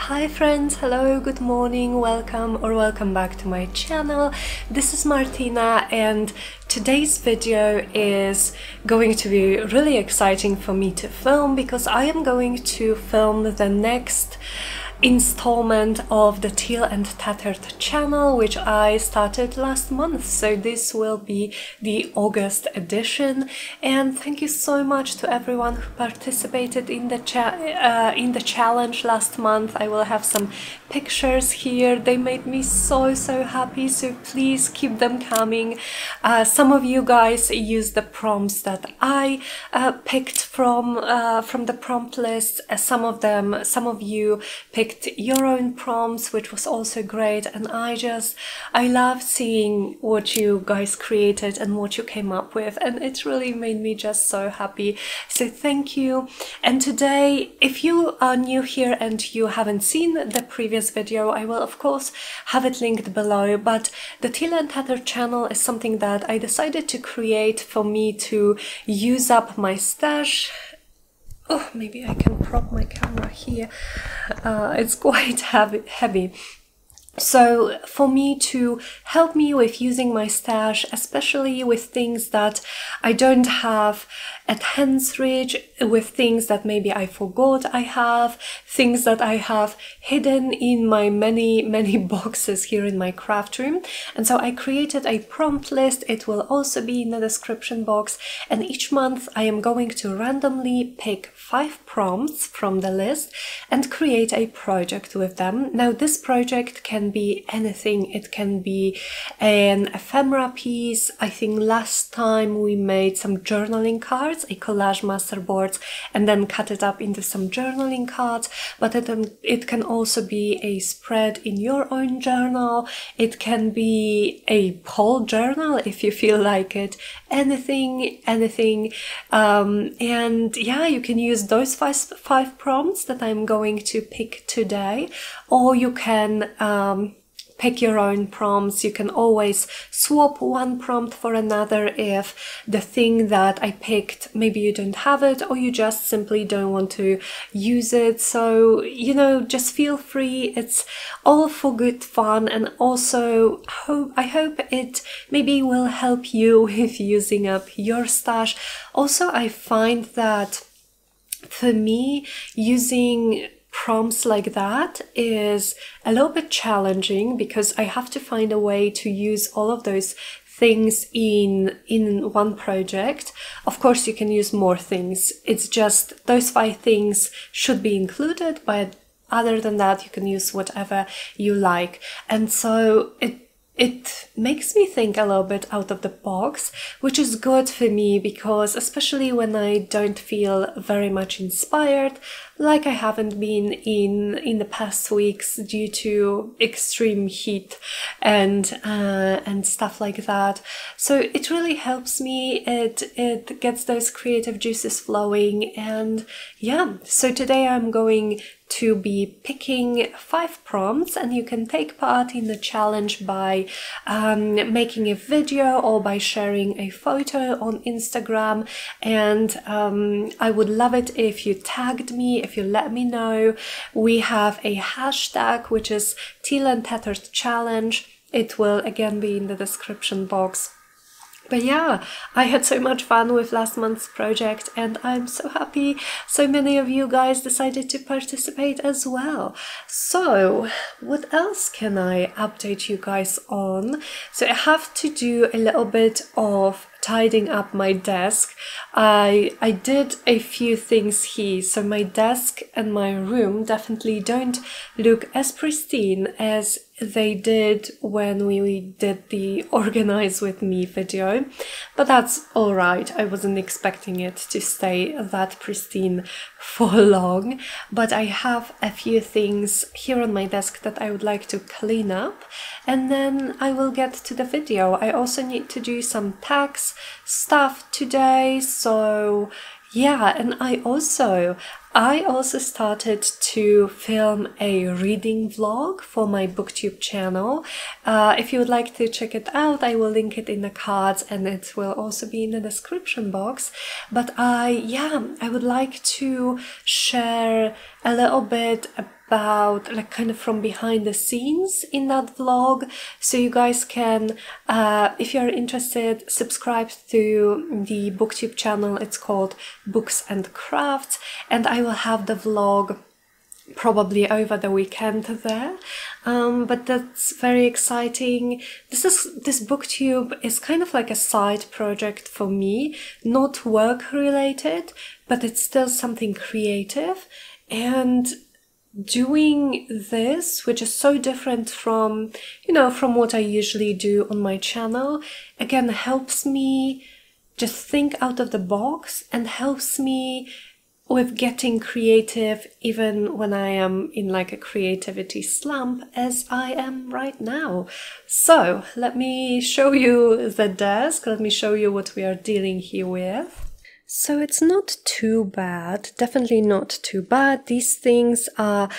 Hi friends, hello, good morning, welcome back to my channel. This is Martyna and today's video is going to be really exciting for me to film because I am going to film the next installment of the Teal and Tattered channel, which I started last month. So this will be the August edition, and thank you so much to everyone who participated in the challenge last month. I will have some pictures here. They made me so happy, so please keep them coming. Some of you guys used the prompts that I picked from the prompt list. Some of you picked your own prompts, which was also great, and I love seeing what you guys created and what you came up with, and it really made me just so happy. So thank you. And today, if you are new here and you haven't seen the previous video, I will of course have it linked below, but the Teal and Tattered channel is something that I decided to create for me to use up my stash. Oh, maybe I can prop my camera here. It's quite heavy. So for me to help me with using my stash, especially with things that I don't have at hand's reach, with things that maybe I forgot I have, things that I have hidden in my many boxes here in my craft room. And so I created a prompt list. It will also be in the description box, and each month I am going to randomly pick 5 prompts from the list and create a project with them. Now this project can be anything. It can be an ephemera piece. I think last time we made some journaling cards, a collage masterboard, and then cut it up into some journaling cards, but it can also be a spread in your own journal. It can be a poll journal if you feel like it. Anything. And yeah, you can use those five prompts that I'm going to pick today, or you can pick your own prompts. You can always swap one prompt for another if the thing that I picked, maybe you don't have it, or you just simply don't want to use it. So, you know, just feel free. It's all for good fun, and also I hope it maybe will help you with using up your stash. Also, I find that for me, using prompts like that is a little bit challenging because I have to find a way to use all of those things in one project. Of course, you can use more things. It's just those 5 things should be included, but other than that, you can use whatever you like. And so it makes me think a little bit out of the box, which is good for me because especially when I don't feel very much inspired, like I haven't been in the past weeks due to extreme heat and stuff like that. So it really helps me. It gets those creative juices flowing, and yeah. So today I'm going to be picking 5 prompts, and you can take part in the challenge by making a video or by sharing a photo on Instagram. And I would love it if you tagged me, if you let me know. We have a hashtag, which is Teal and Tattered Challenge. It will again be in the description box. But yeah, I had so much fun with last month's project, and I'm so happy so many of you guys decided to participate as well. So what else can I update you guys on? So I have to do a little bit of tidying up my desk. I did a few things here, so my desk and my room definitely don't look as pristine as they did when we did the Organize With Me video, but that's alright. I wasn't expecting it to stay that pristine for long, but I have a few things here on my desk that I would like to clean up, and then I will get to the video. I also need to do some tax stuff today, so yeah. And I also started to film a reading vlog for my booktube channel. If you would like to check it out, I will link it in the cards, and it will also be in the description box. But I would like to share a little bit about like kind of from behind the scenes in that vlog. So you guys can, if you're interested, subscribe to the booktube channel. It's called Books and Crafts, and I will have the vlog probably over the weekend there, but that's very exciting. This booktube is kind of like a side project for me, not work related, but it's still something creative. And doing this, which is so different from, you know, from what I usually do on my channel, again helps me just think out of the box and helps me with getting creative even when I am in like a creativity slump, as I am right now. So let me show you the desk, let me show you what we are dealing here with. So it's not too bad, definitely not too bad. These things are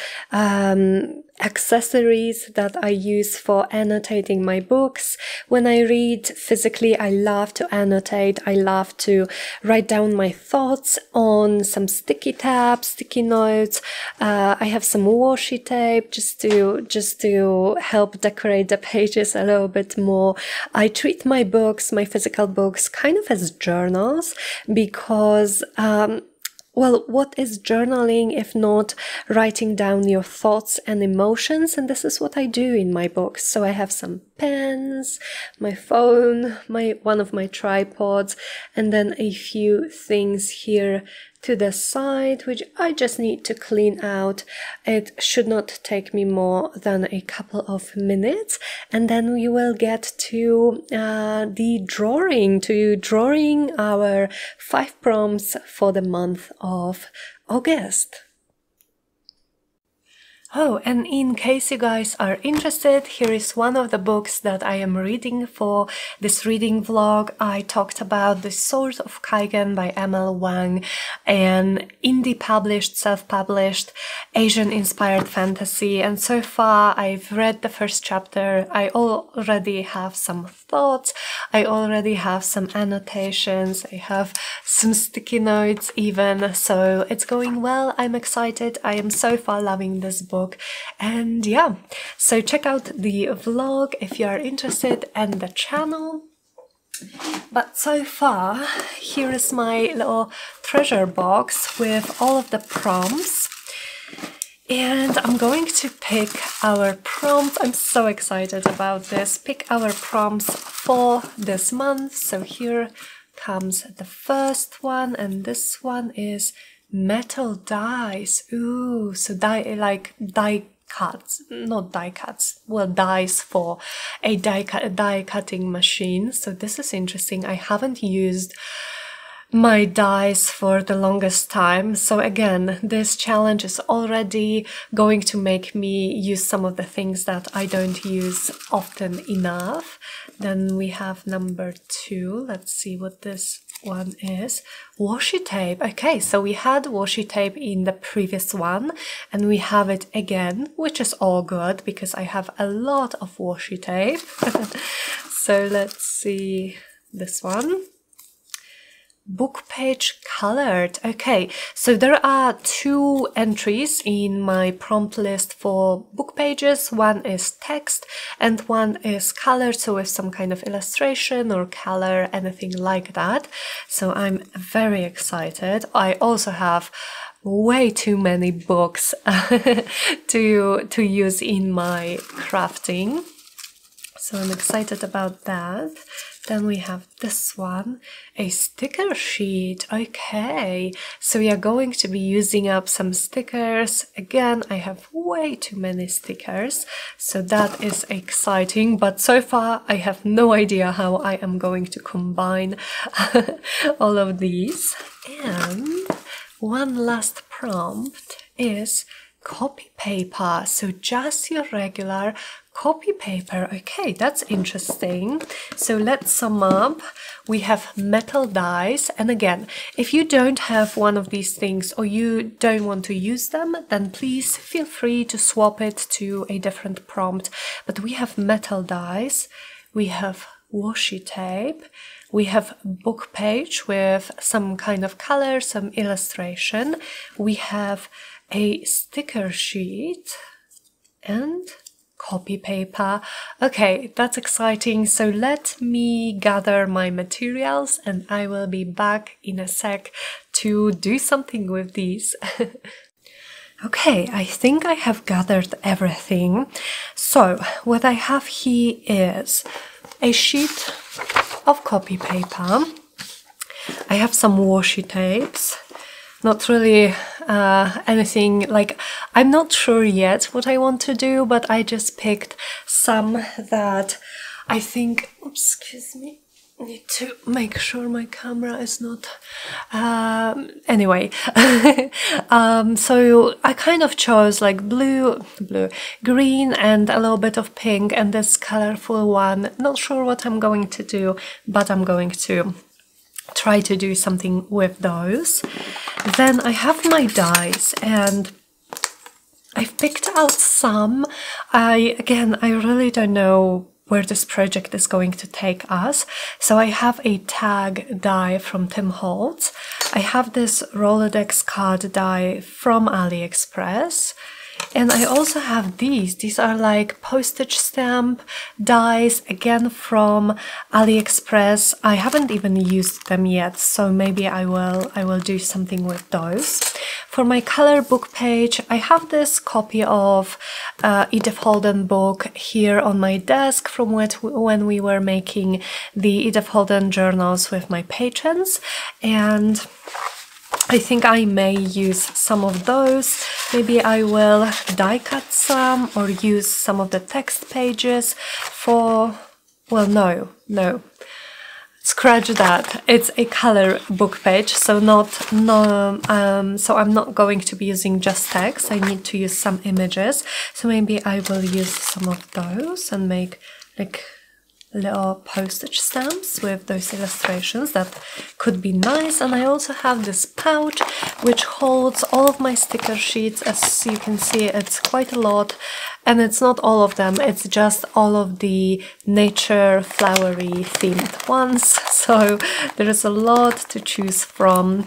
accessories that I use for annotating my books. When I read physically, I love to annotate. I love to write down my thoughts on some sticky tabs, sticky notes. I have some washi tape just to help decorate the pages a little bit more. I treat my books, my physical books, kind of as journals, because well, what is journaling if not writing down your thoughts and emotions? And this is what I do in my books. So I have some pens, my phone, one of my tripods, and then a few things here to the side, which I just need to clean out. It should not take me more than a couple of minutes, and then we will get to drawing our 5 prompts for the month of August. Oh, and in case you guys are interested, here is one of the books that I am reading for this reading vlog. I talked about The Sword of Kaigen by ML Wang, an indie published, self-published, Asian-inspired fantasy. And so far, I've read the first chapter. I already have some thoughts. I already have some annotations. I have some sticky notes even. So it's going well. I'm excited. I am so far loving this book. And yeah, so check out the vlog if you are interested and the channel. But so far, here is my little treasure box with all of the prompts. And I'm going to pick our prompts. I'm so excited about this. Pick our prompts for this month. So here comes the first one, and this one is metal dies. Ooh, so die cuts, not die cuts, well, dies for a die cutting machine. So this is interesting. I haven't used my dies for the longest time. So again, this challenge is already going to make me use some of the things that I don't use often enough. Then we have number 2. Let's see what this one is. Washi tape. Okay, so we had washi tape in the previous one and we have it again, which is all good because I have a lot of washi tape. So let's see this one. Book page colored. Okay, so there are 2 entries in my prompt list for book pages. One is text and one is colored, so with some kind of illustration or color, anything like that. So I'm very excited. I also have way too many books to use in my crafting. So I'm excited about that. Then we have this one, a sticker sheet. Okay, so we are going to be using up some stickers. Again, I have way too many stickers, so that is exciting. But so far, I have no idea how I am going to combine all of these. And one last prompt is copy paper. So just your regular copy paper. Okay, that's interesting. So let's sum up. We have metal dies, and again, if you don't have one of these things or you don't want to use them, then please feel free to swap it to a different prompt. But we have metal dies, we have washi tape, we have book page with some kind of color, some illustration, we have a sticker sheet and copy paper. Okay, that's exciting. So let me gather my materials and I will be back in a sec to do something with these. Okay, I think I have gathered everything. So what I have here is a sheet of copy paper. I have some washi tapes. Not really anything, like, I'm not sure yet what I want to do, but I just picked some that I think, oops, excuse me, need to make sure my camera is not, anyway. So I kind of chose like blue, green and a little bit of pink and this colorful one. Not sure what I'm going to do, but I'm going to try to do something with those. Then I have my dies and I've picked out some. I really don't know where this project is going to take us. So I have a tag die from Tim Holtz. I have this Rolodex card die from AliExpress. And I also have these. These are like postage stamp dies, again from AliExpress. I haven't even used them yet, so maybe I will do something with those. For my color book page, I have this copy of Edith Holden book here on my desk from when we were making the Edith Holden journals with my patrons, and I think I may use some of those. Maybe I will die cut some or use some of the text pages for, well, no, scratch that. It's a color book page, so so I'm not going to be using just text. I need to use some images, so maybe I will use some of those and make like little postage stamps with those illustrations. That could be nice. And I also have this pouch which holds all of my sticker sheets. As you can see, it's quite a lot, and it's not all of them, it's just all of the nature flowery themed ones, so there is a lot to choose from.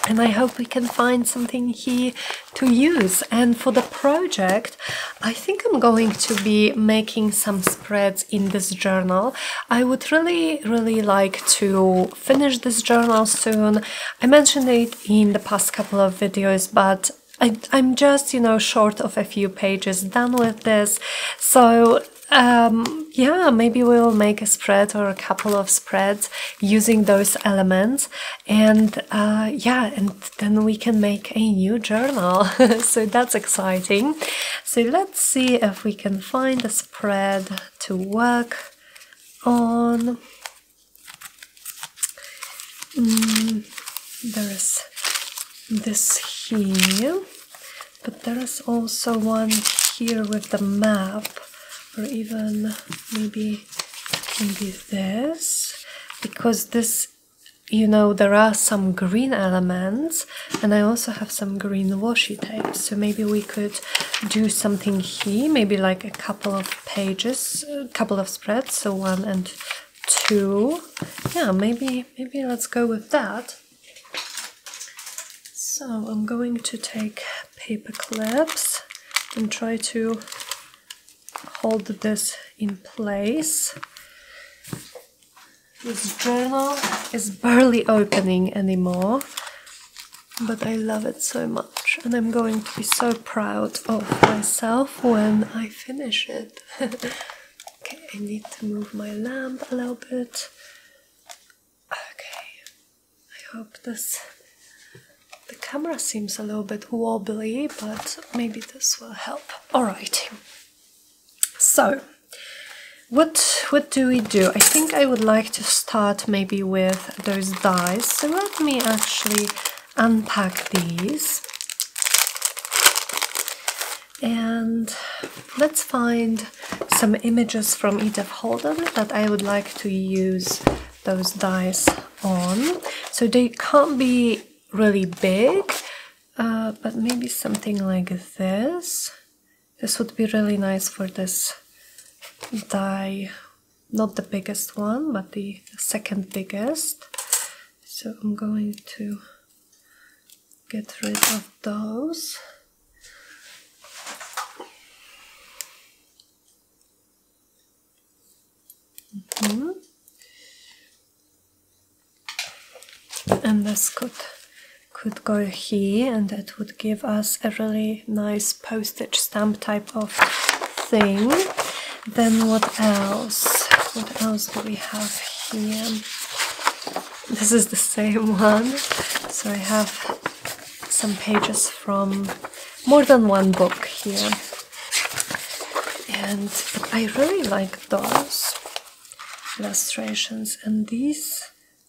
And I hope we can find something here to use. And for the project, I think I'm going to be making some spreads in this journal. I would really like to finish this journal soon. I mentioned it in the past couple of videos, but I'm just, you know, short of a few pages done with this. So yeah, maybe we'll make a spread or a couple of spreads using those elements, and yeah, and then we can make a new journal. So that's exciting. So let's see if we can find a spread to work on. There is this here, but there is also one here with the map. Or even maybe this, because this, you know, there are some green elements, and I also have some green washi tape, so maybe we could do something here, maybe like a couple of pages, a couple of spreads, so 1 and 2. Yeah, maybe let's go with that. So I'm going to take paper clips and try to hold this in place. This journal is barely opening anymore, but I love it so much, and I'm going to be so proud of myself when I finish it. Okay, I need to move my lamp a little bit. Okay, I hope the camera seems a little bit wobbly, but maybe this will help. Alright. So, what do we do? I think I would like to start maybe with those dies. So let me actually unpack these. And let's find some images from Edith Holden that I would like to use those dies on. So they can't be really big, but maybe something like this. This would be really nice for this die, not the biggest one, but the second biggest. So I'm going to get rid of those. And this could go here, and that would give us a really nice postage stamp type of thing. Then what else? What else do we have here? This is the same one. So I have some pages from more than one book here. And I really like those illustrations, and these,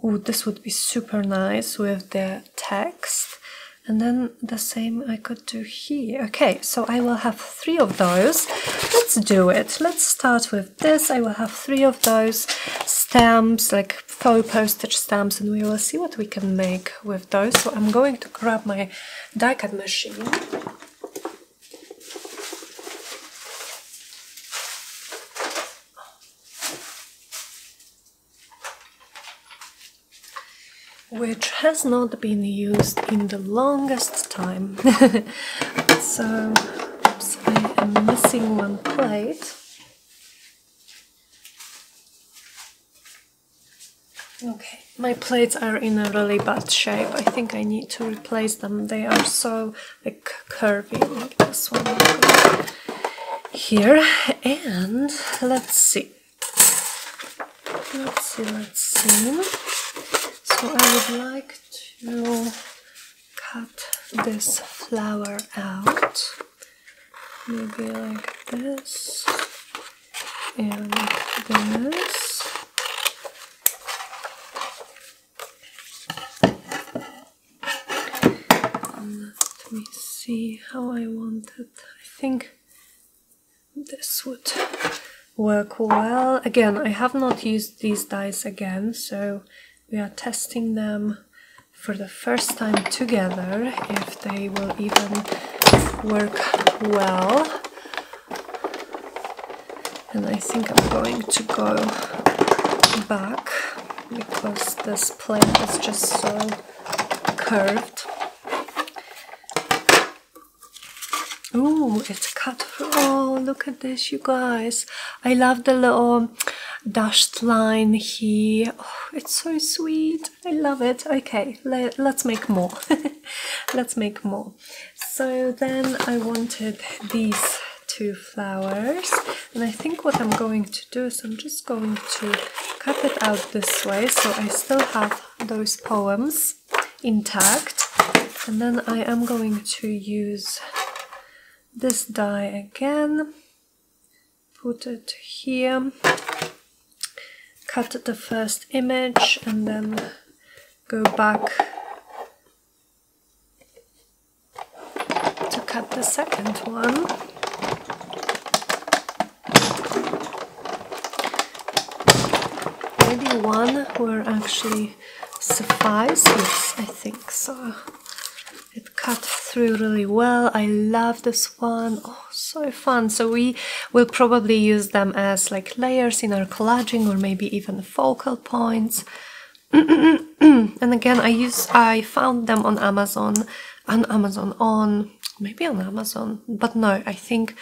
oh, this would be super nice with the text. And then the same I could do here. Okay, so I will have 3 of those. Let's do it. Let's start with this. I will have 3 of those stamps, like faux postage stamps, and we will see what we can make with those. So I'm going to grab my die cut machine. Which has not been used in the longest time. So, oops, I am missing one plate. Okay, my plates are in a really bad shape. I think I need to replace them. They are so like curvy, like this one here. And let's see. Let's see. So I would like to cut this flower out, maybe like this and this. And let me see how I want it. I think this would work well. Again, I have not used these dies again, so we are testing them for the first time together, if they will even work well. And I think I'm going to go back because this plate is just so curved. Ooh, it's cut through. Oh, look at this, you guys. I love the little dashed line here. Oh, it's so sweet. I love it. Okay, let's make more. Let's make more. So then I wanted these 2 flowers, and I think what I'm going to do is I'm just going to cut it out this way, so I still have those poems intact. And then I am going to use this die again, put it here, cut the first image, and then go back to cut the second one. Maybe one will actually suffice. Yes, I think so. It cut through really well. I love this one. Oh, so fun. So we will probably use them as like layers in our collaging, or maybe even focal points. And again, I found them on Amazon, but no, I think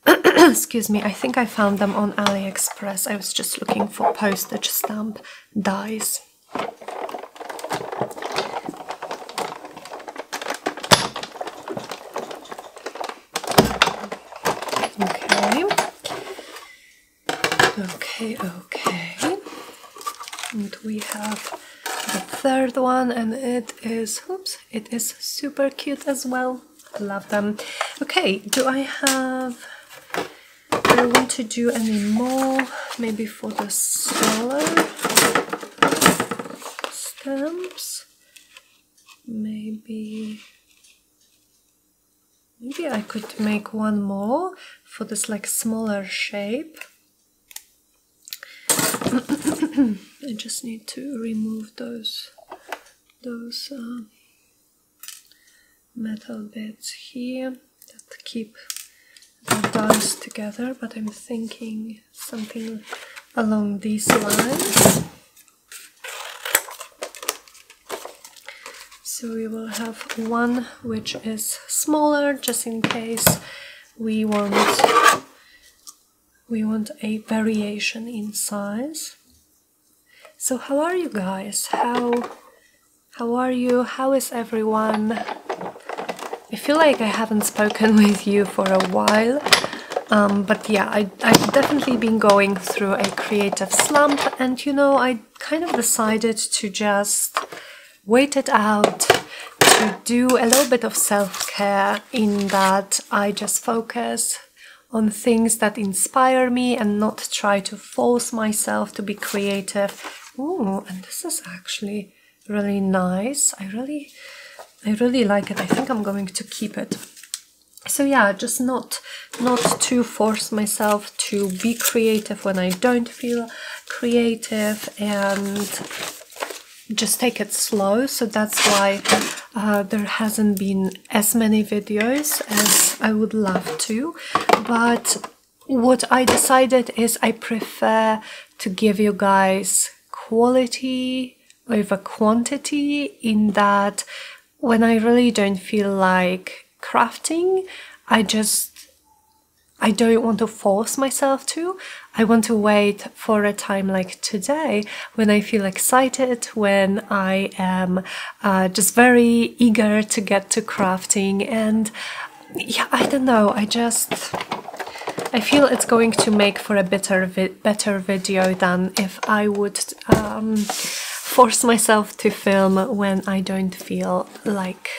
excuse me, I think I found them on AliExpress. I was just looking for postage stamp dies. Okay. And we have the third one, and it is super cute as well. I love them. Okay, do I want to do any more? Maybe for the smaller stamps? Maybe I could make one more for this like smaller shape. I just need to remove those metal bits here that keep the dies together, but I'm thinking something along these lines. So we will have one which is smaller, just in case we want a variation in size. So how are you guys? How are you? How is everyone? I feel like I haven't spoken with you for a while, but yeah, I've definitely been going through a creative slump, and you know, I kind of decided to just wait it out, to do a little bit of self-care, in that I just focus on things that inspire me and not try to force myself to be creative. Ooh, and this is actually really nice. I really like it. I think I'm going to keep it. So yeah, just not to force myself to be creative when I don't feel creative, and just take it slow. So that's why there hasn't been as many videos as I would love to, but what I decided is I prefer to give you guys quality over quantity, in that when I really don't feel like crafting, I don't want to force myself to. I want to wait for a time like today when I feel excited, when I am just very eager to get to crafting. And yeah, I don't know, I feel it's going to make for a better video than if I would force myself to film when I don't feel like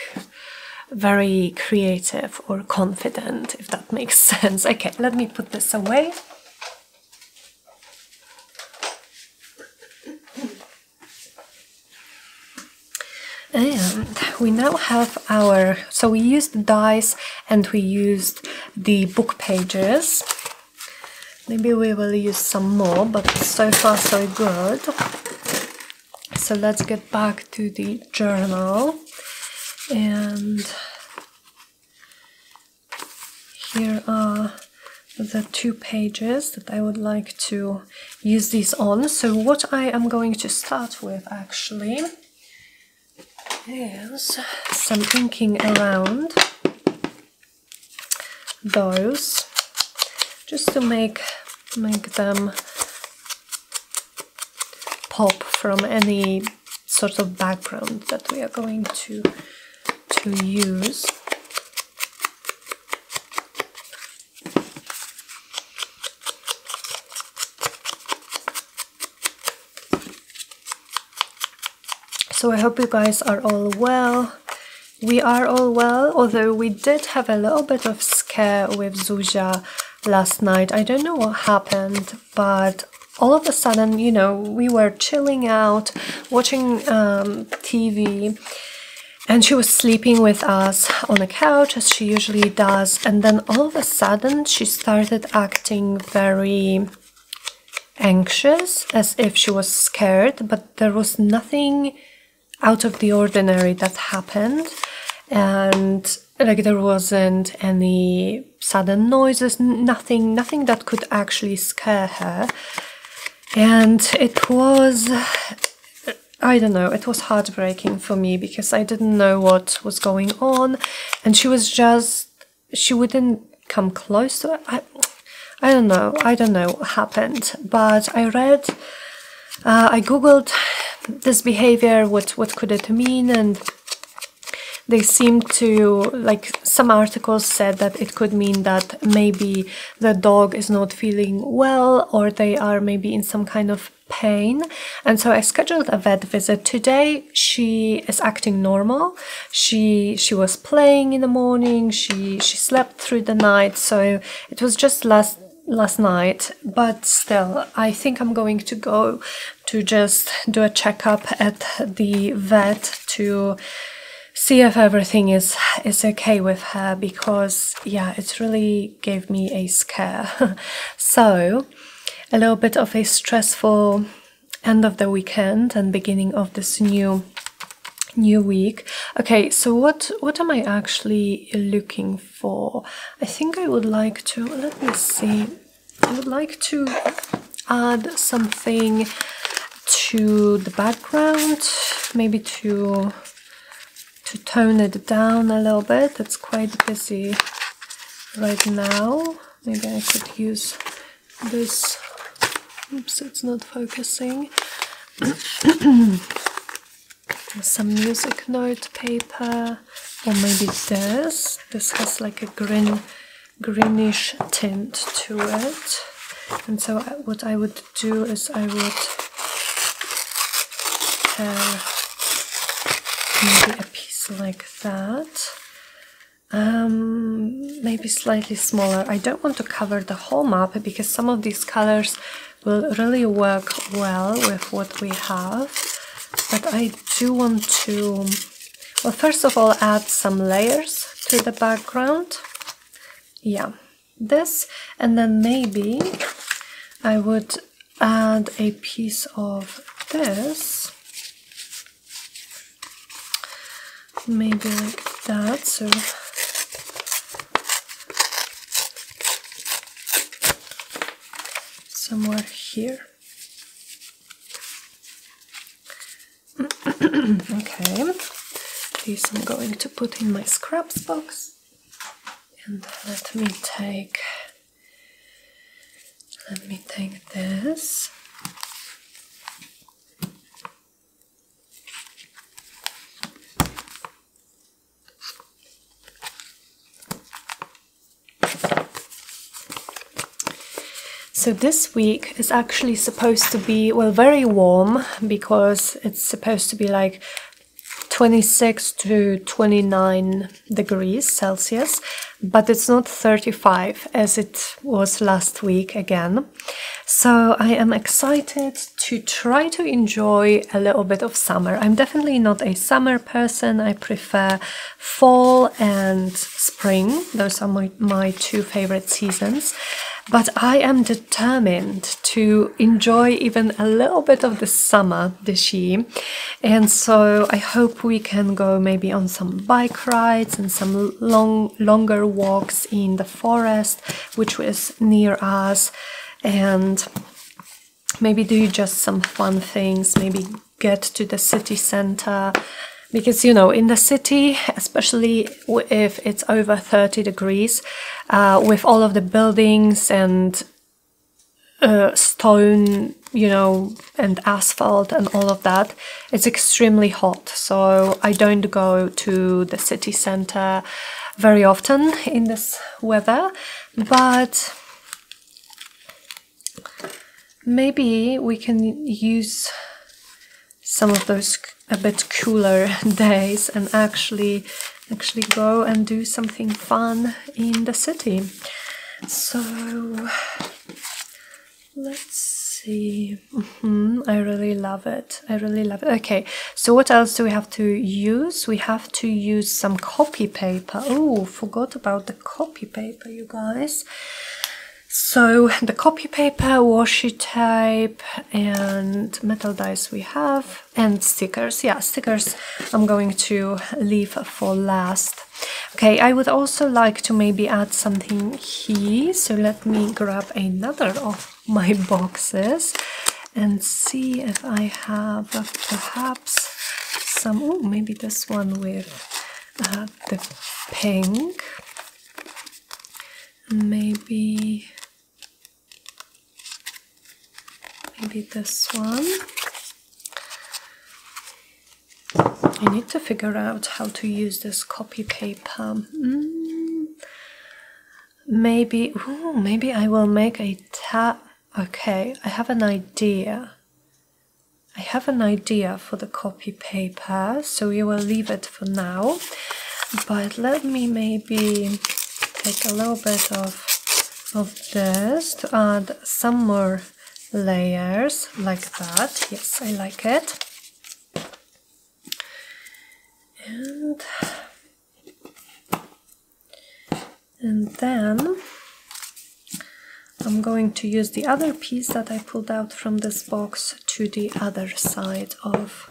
very creative or confident, if that makes sense. Okay, let me put this away. And we now have our, so we used the dies and we used the book pages. Maybe we will use some more, but so far so good. So let's get back to the journal. And here are the 2 pages that I would like to use these on. So what I am going to start with actually is some inking around those, just to make them pop from any sort of background that we are going to use. So I hope you guys are all well. We are all well, although we did have a little bit of scare with Zuzia last night. I don't know what happened, but all of a sudden, you know, we were chilling out, watching TV, and she was sleeping with us on the couch, as she usually does, and then all of a sudden she started acting very anxious, as if she was scared, but there was nothing out of the ordinary that happened, and like there wasn't any sudden noises, nothing that could actually scare her. And it was, I don't know, it was heartbreaking for me, because I didn't know what was going on, and she wouldn't come close to it. I don't know what happened, but I googled this behavior, what could it mean, and they seemed to, like, some articles said that it could mean that maybe the dog is not feeling well, or they are maybe in some kind of pain. And so I scheduled a vet visit today. She is acting normal. She was playing in the morning, she slept through the night, so it was just last night. But still, I think I'm going to go to just do a checkup at the vet to see if everything is okay with her, because yeah, it really gave me a scare. So a little bit of a stressful end of the weekend and beginning of this new week. Okay, so what am I actually looking for? I think I would like to, let me see, I would like to add something to the background, maybe to tone it down a little bit. It's quite busy right now. Maybe I could use this. Oops, it's not focusing. Some music note paper, or maybe this. This has like a greenish tint to it. And so what I would do is I would tear maybe a piece like that. Maybe slightly smaller. I don't want to cover the whole map because some of these colors will really work well with what we have. But I do want to, well, first of all, add some layers to the background. Yeah, this, and then maybe I would add a piece of this, maybe like that, so somewhere here. Okay, these I'm going to put in my scraps box, and let me take this. So this week is actually supposed to be, well, very warm, because it's supposed to be like 26 to 29 degrees Celsius, but it's not 35 as it was last week again. So I am excited to try to enjoy a little bit of summer. I'm definitely not a summer person. I prefer fall and spring. Those are my two favorite seasons. But I am determined to enjoy even a little bit of the summer this year. And so I hope we can go maybe on some bike rides and some longer walks in the forest, which is near us, and maybe do just some fun things, maybe get to the city center. Because, you know, in the city, especially if it's over 30 degrees, with all of the buildings and stone, you know, and asphalt and all of that, it's extremely hot. So I don't go to the city center very often in this weather, but maybe we can use some of those a bit cooler days and actually go and do something fun in the city. So let's see. I really love it. I really love it. Okay, so what else do we have to use? We have to use some copy paper. Oh, forgot about the copy paper, you guys. So the copy paper, washi tape, and metal dies we have, and stickers. Yeah, stickers I'm going to leave for last. Okay, I would also like to maybe add something here. So let me grab another of my boxes and see if I have perhaps some, oh, maybe this one with the pink. Maybe this one. I need to figure out how to use this copy paper. Maybe I will make a tab. Okay, I have an idea. I have an idea for the copy paper, so we will leave it for now. But let me maybe take a little bit of this to add some more layers like that. Yes, I like it. And then I'm going to use the other piece that I pulled out from this box to the other side of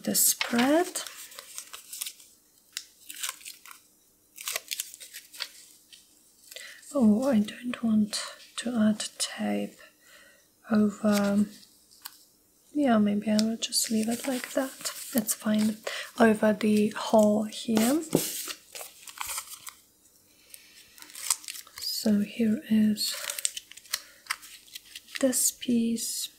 the spread. Oh, I don't want to add tape over. Yeah, maybe I will just leave it like that. It's fine. Over the hole here. So here is this piece.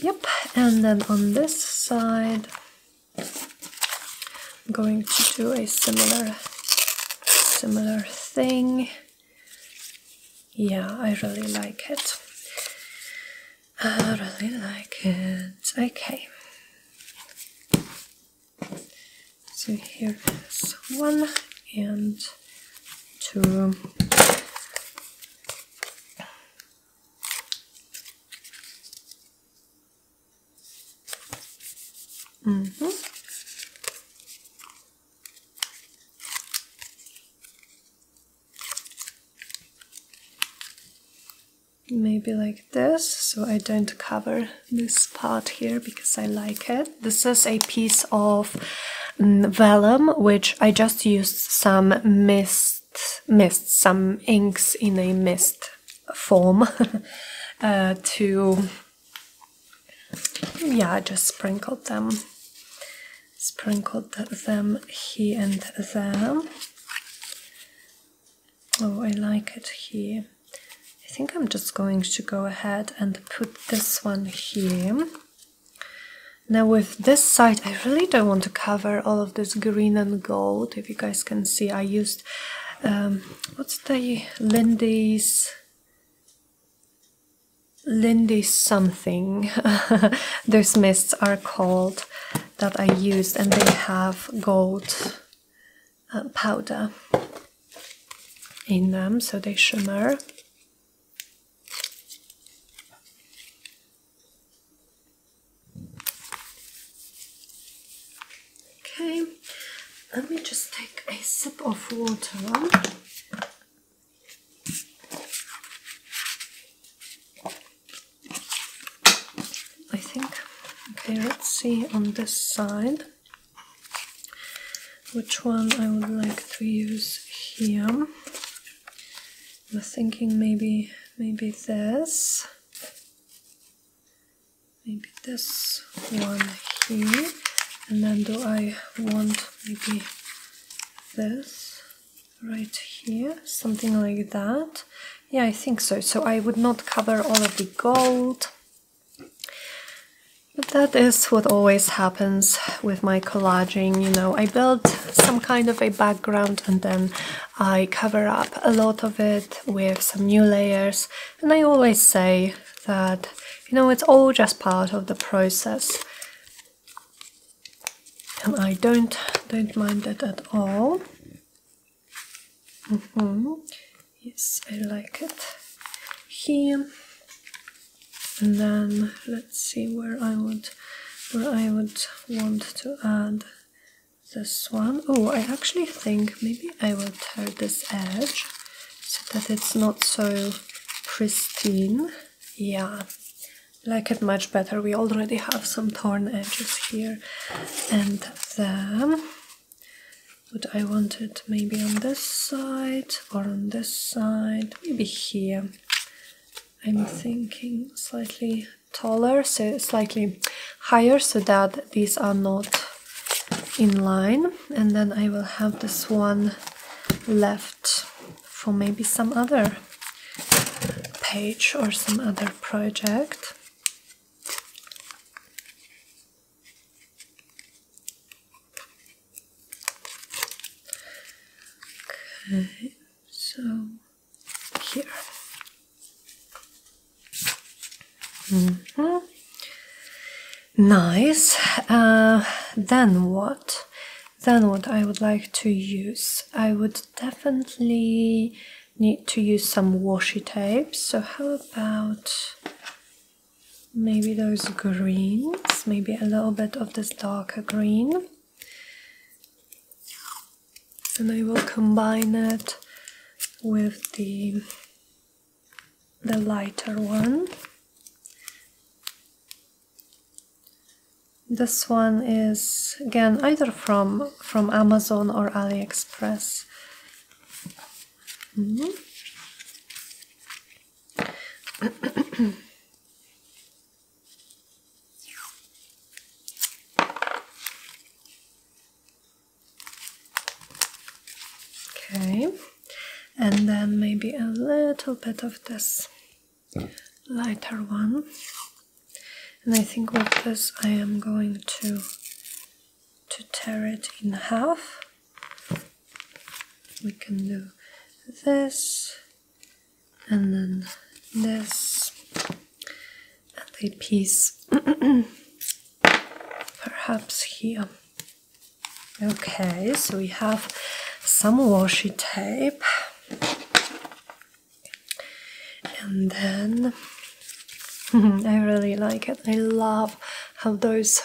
Yep, and then on this side I'm going to do a similar thing. Yeah, I really like it. I really like it. Okay. So here is 1 and 2. Maybe like this, so I don't cover this part here because I like it. This is a piece of vellum which I just used some some inks in a mist form to, yeah, I just sprinkled them here and there. Oh, I like it here. I think I'm just going to go ahead and put this one here. Now with this side, I really don't want to cover all of this green and gold. If you guys can see, I used, what's the Lindy's something. Those mists are called that I used, and they have gold powder in them, so they shimmer. Okay, let me just take a sip of water. I think, okay, let's see on this side which one I would like to use here. I'm thinking maybe this. Maybe this one here. And then do I want maybe this right here, something like that? Yeah, I think so. So I would not cover all of the gold. But that is what always happens with my collaging, you know. I build some kind of a background and then I cover up a lot of it with some new layers. And I always say that, you know, it's all just part of the process. And I don't mind it at all. Yes, I like it here. And then let's see where I would want to add this one. Oh, I actually think maybe I will tear this edge so that it's not so pristine. Yeah. Like it much better. We already have some torn edges here and there. Would I want it maybe on this side or on this side? Maybe here. I'm thinking slightly taller, so slightly higher, so that these are not in line. And then I will have this one left for maybe some other page or some other project. Okay, so here. Nice. Then what? Then what I would like to use? I would definitely need to use some washi tape. So how about maybe those greens? Maybe a little bit of this darker green. And I will combine it with the lighter one. This one is again either from Amazon or AliExpress. Okay, and then maybe a little bit of this lighter one. And I think with this I am going to tear it in half. We can do this, and then this, and a piece perhaps here. Okay, so we have some washi tape, and then I really like it. I love how those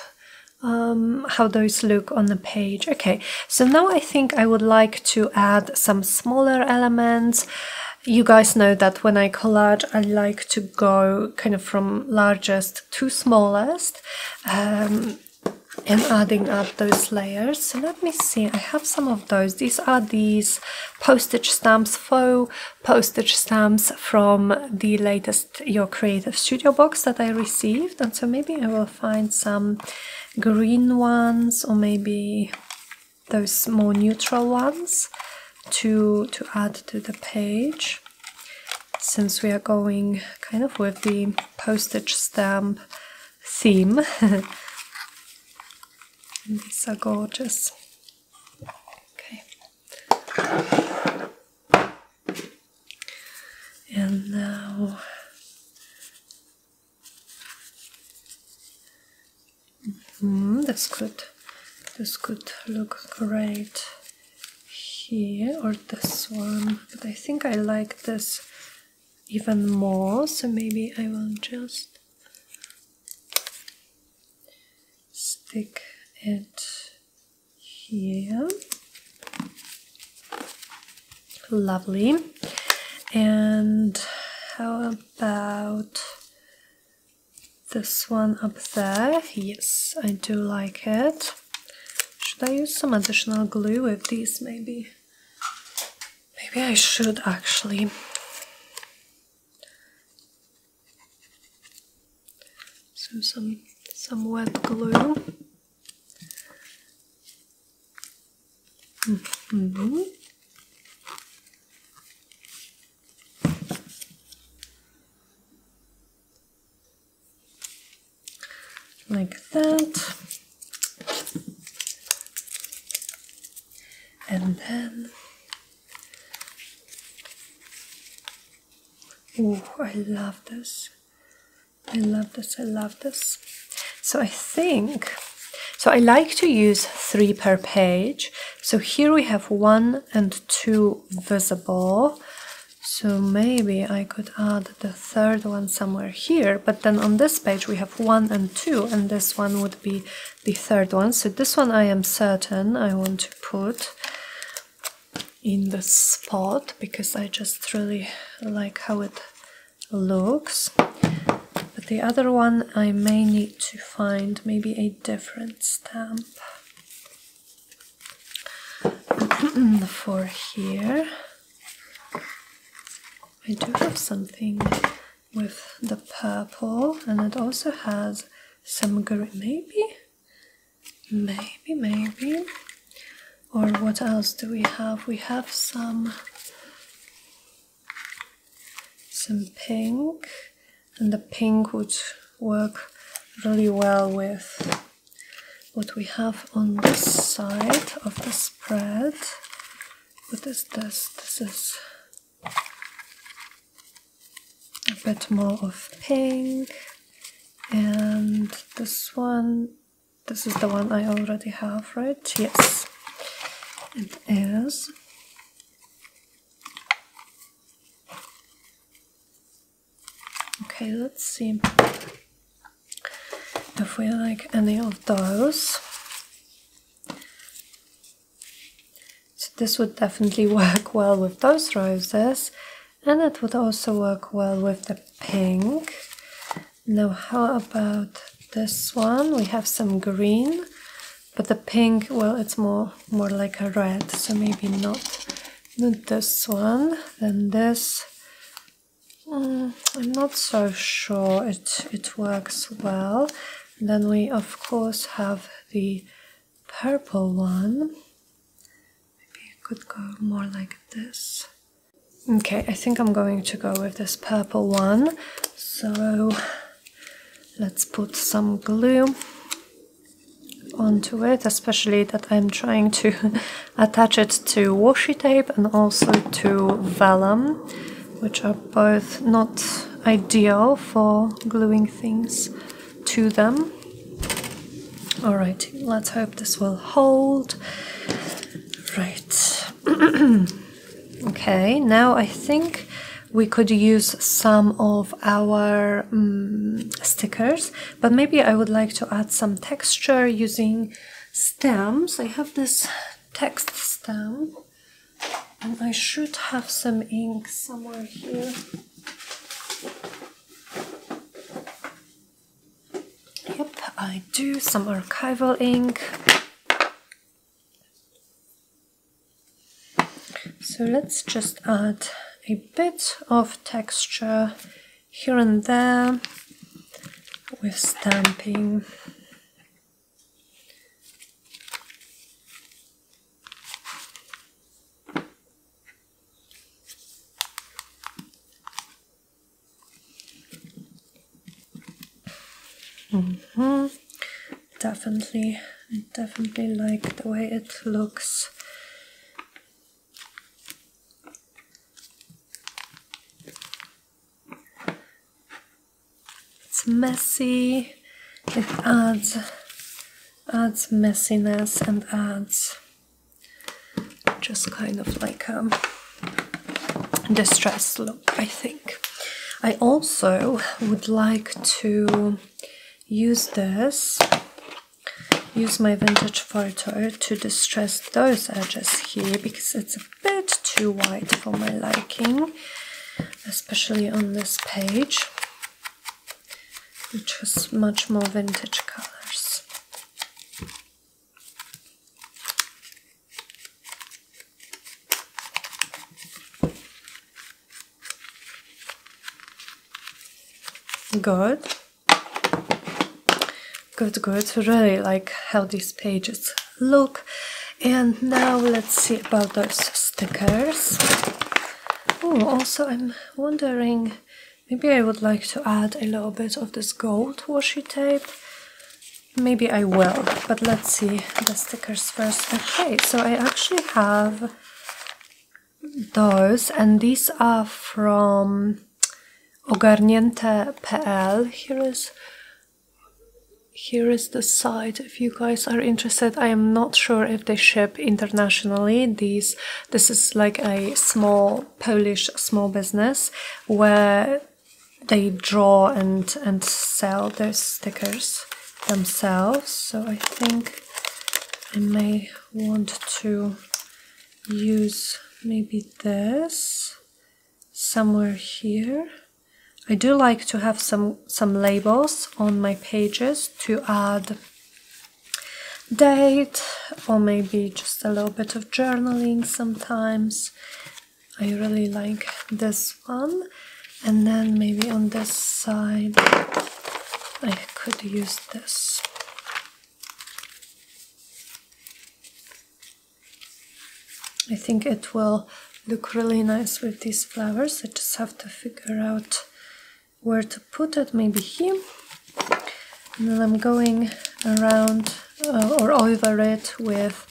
look on the page. Okay, so now I think I would like to add some smaller elements. You guys know that when I collage, I like to go kind of from largest to smallest, and adding up those layers. So let me see, I have some of those. These are these postage stamps, faux postage stamps from the latest Your Creative Studio box that I received, and so maybe I will find some green ones, or maybe those more neutral ones to add to the page, since we are going kind of with the postage stamp theme. And these are gorgeous. Okay. And now this could look great here, or this one, but I think I like this even more, so maybe I will just stick it here. Lovely. And how about this one up there? Yes, I do like it. Should I use some additional glue with these? Maybe I should actually. So some wet glue. Like that. And then, oh, I love this. I love this, I love this. So I like to use 3 per page. So here we have 1 and 2 visible. So maybe I could add the 3rd one somewhere here, but then on this page we have 1 and 2, and this one would be the 3rd one. So this one I am certain I want to put in the spot, because I just really like how it looks. But the other one I may need to find maybe a different stamp for here. I do have something with the purple, and it also has some green, maybe. Or what else do we have? We have some pink, and the pink would work really well with what we have on this side of the spread. What is this? This is a bit more of pink, and this one, this is the one I already have, right? Yes, it is. Okay, let's see if we like any of those. So this would definitely work well with those roses, and it would also work well with the pink. Now how about this one? We have some green, but the pink, well, it's more like a red, so maybe not this one. Then this, I'm not so sure it works well. And then we of course have the purple one. Maybe I could go more like this. Okay, I think I'm going to go with this purple one. So let's put some glue onto it, especially that I'm trying to attach it to washi tape and also to vellum, which are both not ideal for gluing things to them. Alright, let's hope this will hold. Right. Okay, now I think we could use some of our stickers, but maybe I would like to add some texture using stamps. I have this text stamp and I should have some ink somewhere here. Yep, I do, some archival ink. So let's just add a bit of texture here and there with stamping. Definitely, I definitely like the way it looks. It's messy. It adds messiness and adds just kind of like a distressed look, I think. I also would like to use my vintage photo to distress those edges here because it's a bit too white for my liking, especially on this page, which has much more vintage colors. Good. Good. Really like how these pages look. And now let's see about those stickers. Oh, also I'm wondering, maybe I would like to add a little bit of this gold washi tape. Maybe I will, but let's see the stickers first. Okay, so I actually have those, and these are from ogarnięte.pl. Here is the site if you guys are interested. I am not sure if they ship internationally. This is like a small Polish small business where they draw and sell those stickers themselves. So I think I may want to use maybe this somewhere here. I do like to have some labels on my pages to add date or maybe just a little bit of journaling sometimes. I really like this one. And then maybe on this side I could use this. I think it will look really nice with these flowers. I just have to figure out where to put it, maybe here. And then I'm going around or over it with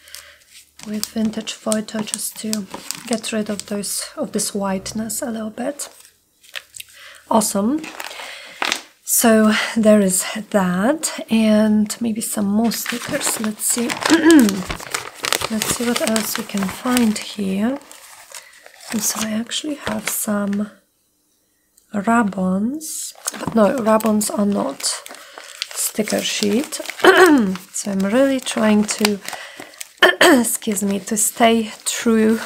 vintage photo just to get rid of this whiteness a little bit. Awesome. So there is that, and maybe some more stickers. Let's see. Let's see what else we can find here. And so I actually have some ribbons, but no, ribbons are not sticker sheet. So I'm really trying to excuse me, to stay true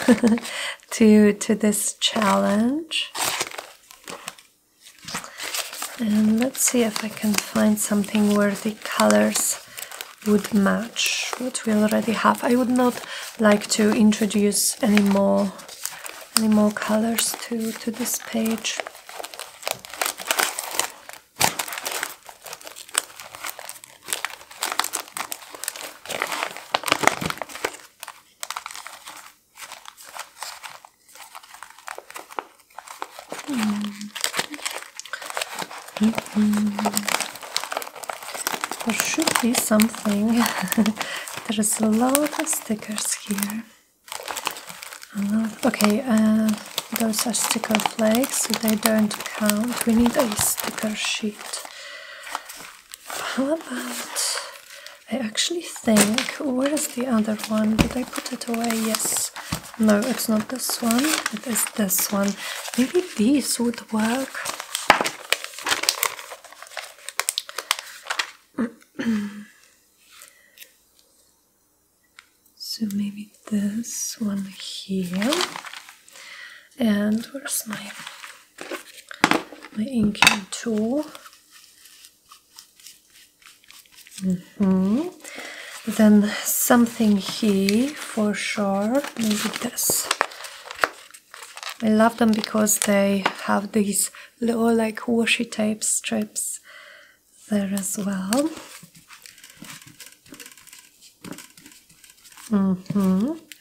to this challenge. And let's see if I can find something where the colors would match what we already have. I would not like to introduce any more colors to this page. There should be something. There is a lot of stickers here. Okay, those are sticker flakes, so they don't count. We need a sticker sheet. How about... I actually think... Where is the other one? Did I put it away? Yes. No, it's not this one. It is this one. Maybe these would work. So maybe this one here. And where's my inking tool? Then something here for sure. Maybe this. I love them because they have these little like washi tape strips there as well.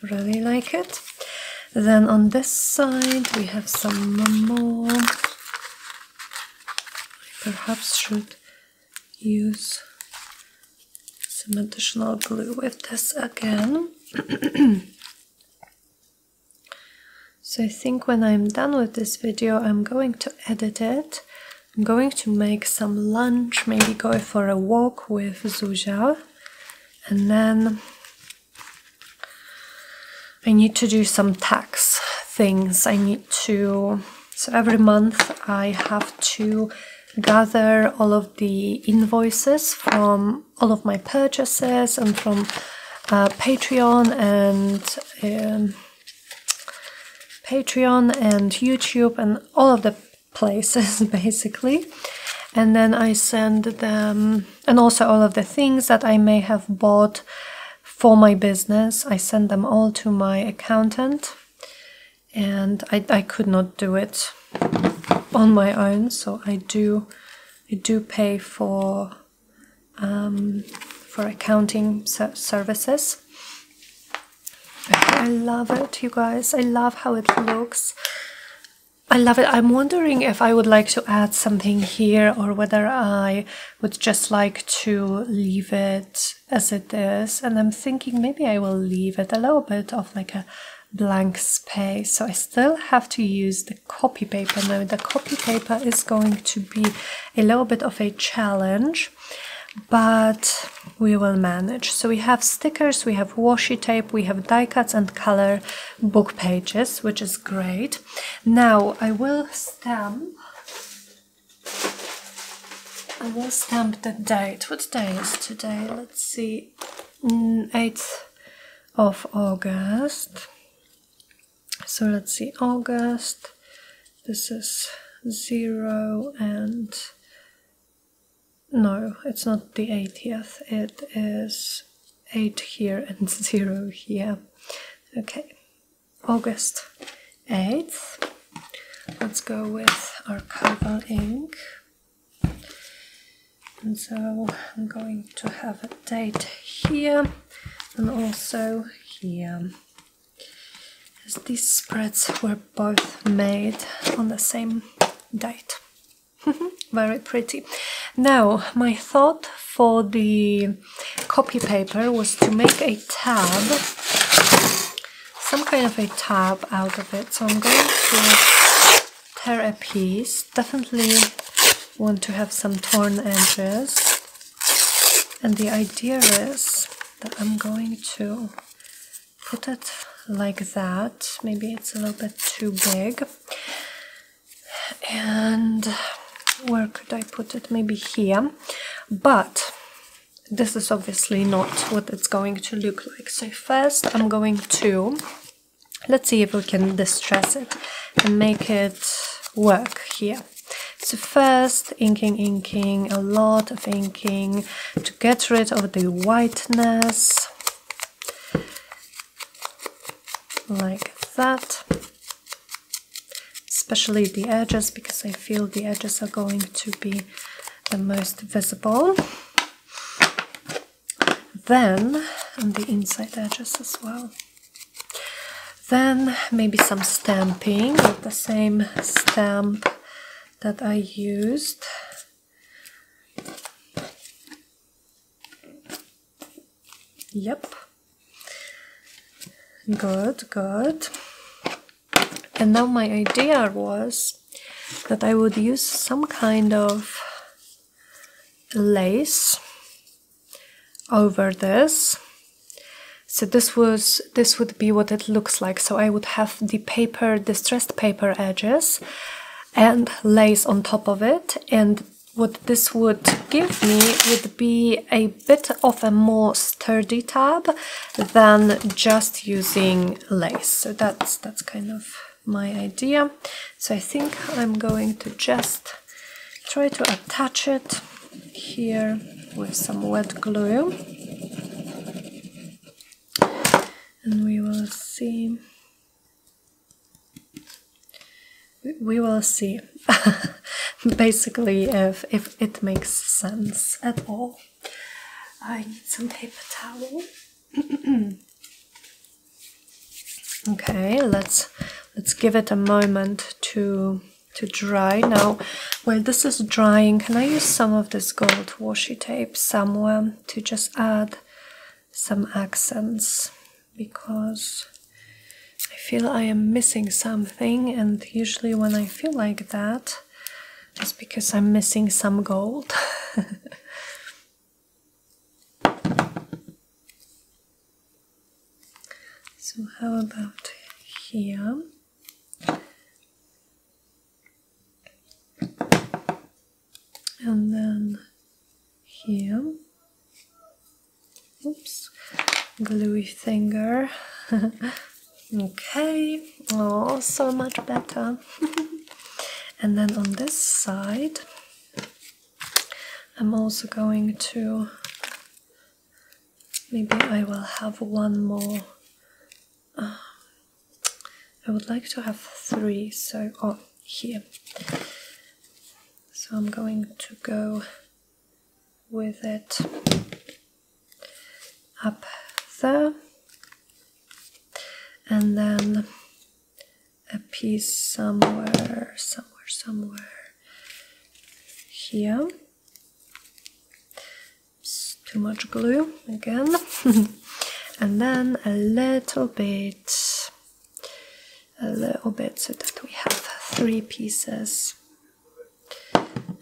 Really like it. Then on this side we have some more. I perhaps should use some additional glue with this again. So I think when I'm done with this video, I'm going to edit it. I'm going to make some lunch, maybe go for a walk with Zuzia, and then I need to do some tax things. I need to, so every month I have to gather all of the invoices from all of my purchases and from Patreon and YouTube and all of the places basically, and then I send them, and also all of the things that I may have bought for my business, I send them all to my accountant, and I could not do it on my own, so I do pay for accounting services. I love it, you guys. I love how it looks. I love it. I'm wondering if I would like to add something here or whether I would just like to leave it as it is. And I'm thinking maybe I will leave it a little bit of like a blank space. So I still have to use the copy paper. Now the copy paper is going to be a little bit of a challenge, but we will manage. So we have stickers, we have washi tape, we have die cuts and color book pages, which is great. Now I will stamp the date. What day is today? Let's see, 8th of August. So let's see, August, this is 0 and no, it's not the 80th, it is 8 here and 0 here. Okay, August 8th. Let's go with our Koval ink. And so I'm going to have a date here and also here. As these spreads were both made on the same date. Very pretty. Now, my thought for the copy paper was to make a tab, some kind of a tab out of it. So I'm going to tear a piece. Definitely want to have some torn edges. And the idea is that I'm going to put it like that. Maybe it's a little bit too big. And where could I put it? Maybe here. But this is obviously not what it's going to look like. So first I'm going to, let's see if we can distress it and make it work here. So first, inking, a lot of inking to get rid of the whiteness, like that. Especially the edges, because I feel the edges are going to be the most visible. Then, and the inside edges as well. Then maybe some stamping with the same stamp that I used. Yep. Good, good. And now my idea was that I would use some kind of lace over this. So this would be what it looks like. So I would have the paper, distressed paper edges and lace on top of it, and what this would give me would be a bit of a more sturdy tab than just using lace. So that's kind of my idea. So I think I'm going to just try to attach it here with some wet glue, and we will see. We will see basically if it makes sense at all. I need some paper towel. Okay, let's give it a moment to dry. Now while this is drying, can I use some of this gold washi tape somewhere to just add some accents, because I feel I am missing something, and usually when I feel like that, it's because I'm missing some gold. So how about here? And then here. Oops, gluey finger. Okay, oh, so much better. And then on this side, I'm also going to, maybe I will have one more. I would like to have 3, so, oh, here. So I'm going to go with it up there. And then a piece somewhere here. It's too much glue again. And then a little bit so that we have 3 pieces.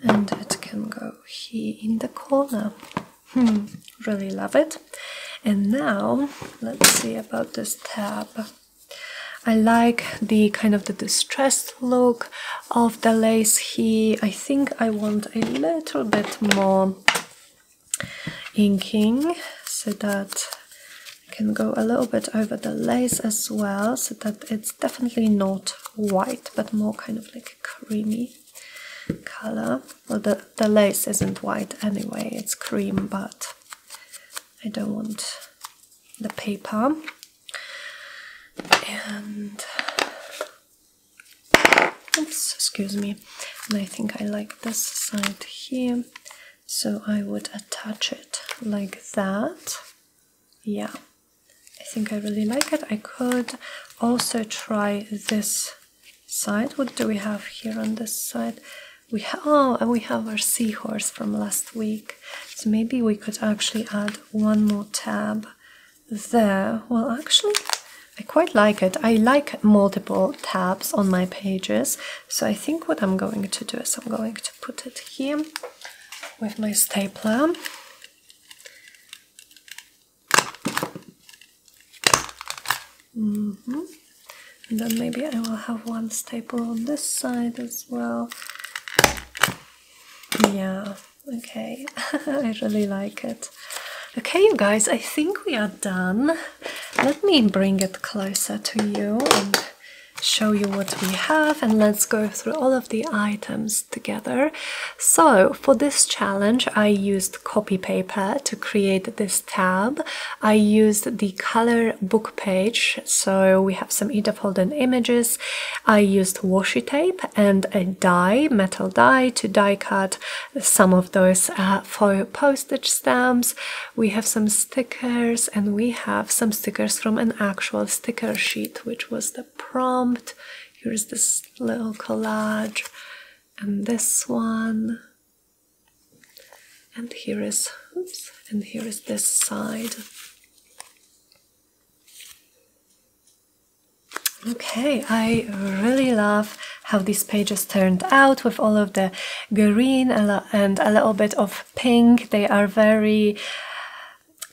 And it can go here in the corner. Really love it. And now let's see about this tab. I like the kind of the distressed look of the lace here. I think I want a little bit more inking so that I can go a little bit over the lace as well, so that it's definitely not white but more kind of like a creamy color. Well, the lace isn't white anyway, it's cream, but I don't want the paper. And oops, excuse me. And I think I like this side here, so I would attach it like that. Yeah, I think I really like it. I could also try this side. What do we have here on this side? We have, oh, and we have our seahorse from last week, so maybe we could actually add one more tab there. Well, actually, I quite like it. I like multiple tabs on my pages, so I think what I'm going to do is I'm going to put it here with my stapler. And then maybe I will have one staple on this side as well. Yeah, okay. I really like it. Okay, you guys, I think we are done. Let me bring it closer to you and show you what we have, and let's go through all of the items together. So for this challenge I used copy paper to create this tab. I used the color book page, so we have some Edith Holden images. I used washi tape and a die, metal die, to die cut some of those for postage stamps. We have some stickers, and we have some stickers from an actual sticker sheet, which was the prompt. Here's this little collage, and this one, and here is, oops, and here is this side. Okay, I really love how these pages turned out with all of the green and a little bit of pink. They are very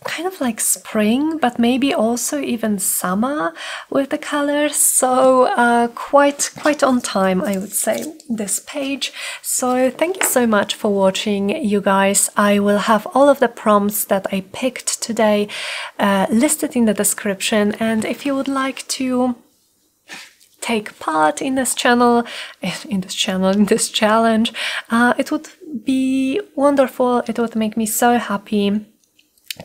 kind of like spring, but maybe also even summer with the colors. So quite on time, I would say, this page. So thank you so much for watching, you guys. I will have all of the prompts that I picked today listed in the description, and if you would like to take part in this challenge, it would be wonderful. It would make me so happy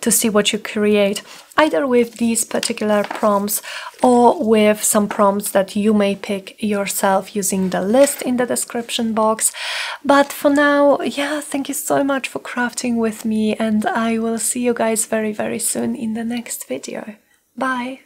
to see what you create, either with these particular prompts or with some prompts that you may pick yourself using the list in the description box. But for now, yeah, thank you so much for crafting with me, and I will see you guys very soon in the next video. Bye!